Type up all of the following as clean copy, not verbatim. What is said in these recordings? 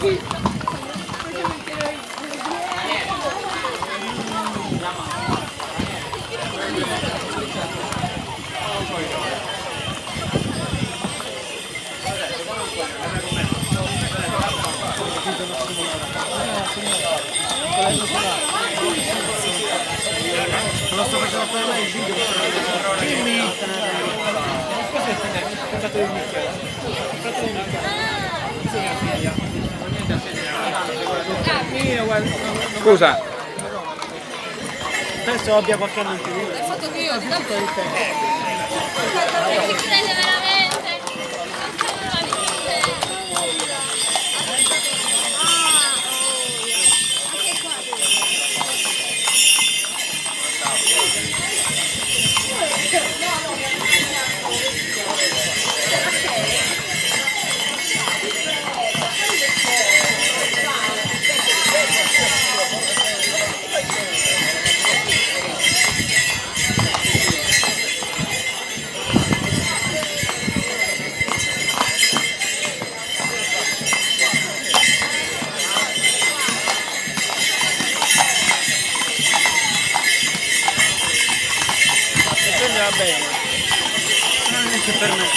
Non sto facendo fare mai il video. Scusa. Penso abbia qualche anno in più. L'ho fatto che io, di tanto di te. Si prende veramente. Va bene, anche per me.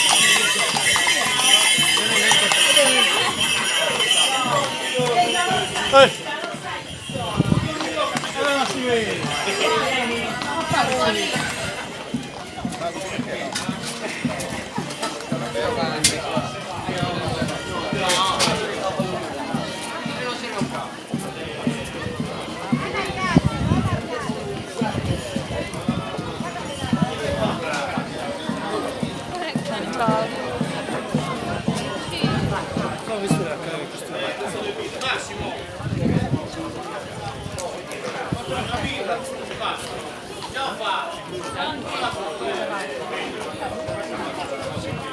Ho visto la cara di questo Massimo.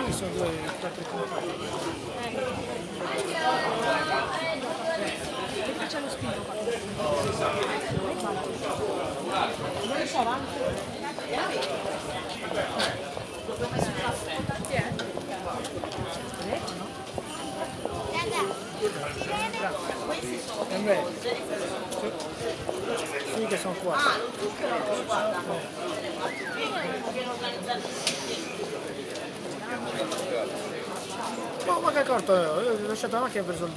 Sono due quattro C'è lo spinto qua. Non lo so, sì, che sono qua. No, ma che accorto io? Io ho lasciato la macchina e ho preso il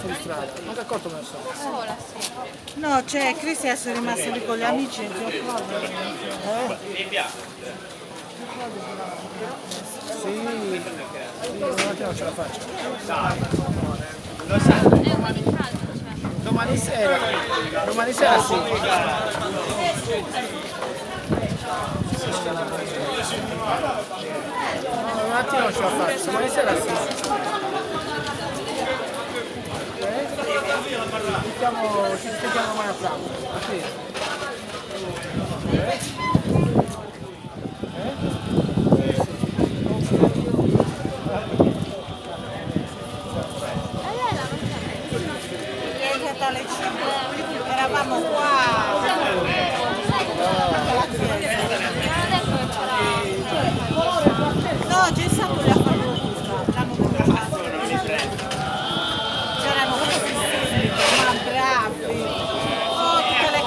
fuori strada. Ma che accorto me ne sono? sola, sì. No, c'è Cristian è rimasto lì con gli amici e Sì, un attimo non ce la faccio. Domani sera sì. No, un attimo non ce la faccio, domani sera sì. Ci sentiamo domani a pranzo. Sì. alle 5 eravamo qua. No, c'è stato la l'hanno conosciuto. C'erano questi ma bravi. Oh, tutte le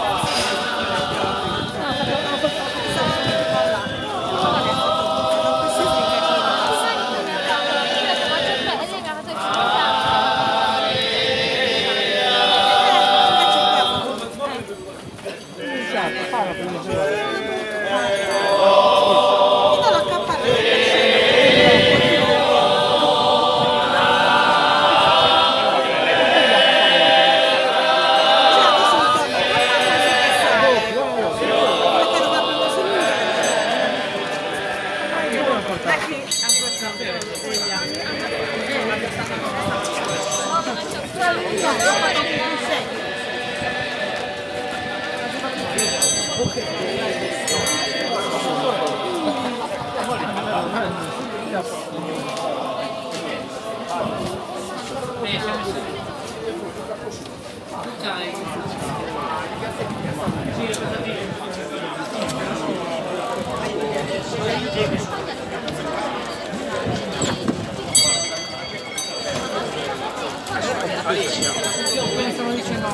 Quindi stanno dicendo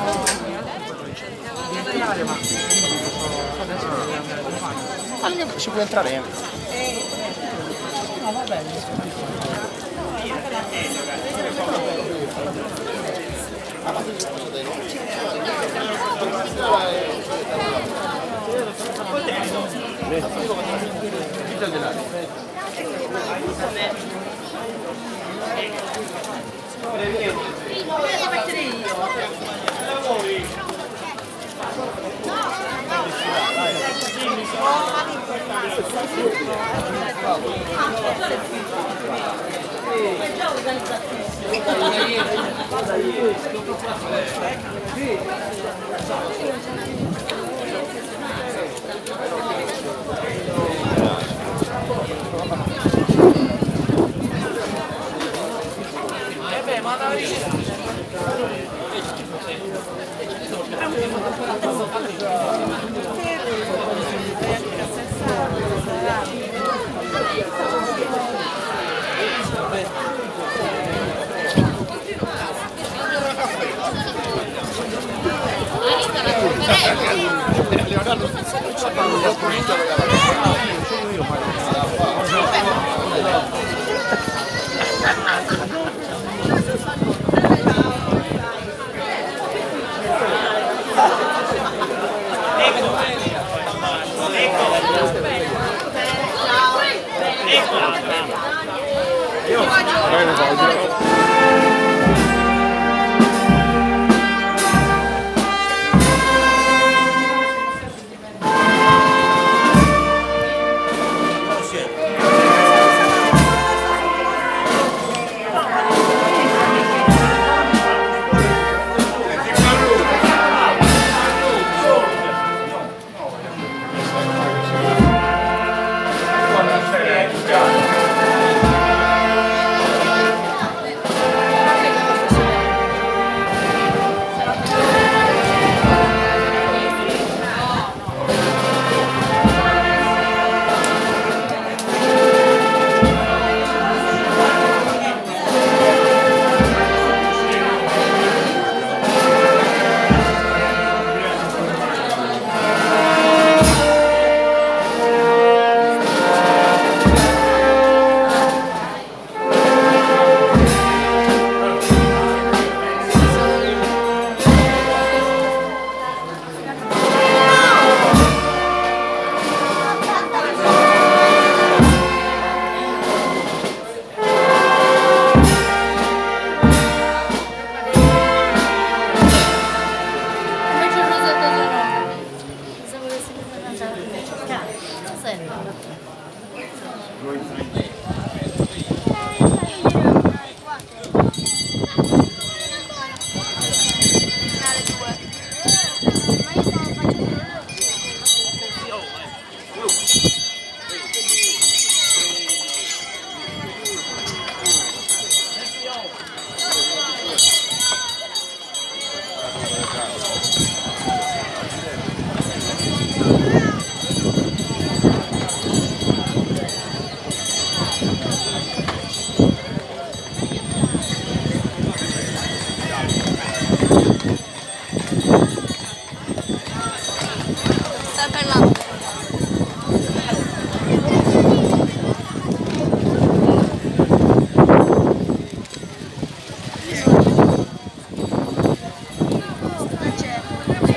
di entrare, ma adesso dobbiamo andare a fare. Almeno si può entrare. No, va bene. Leonardo,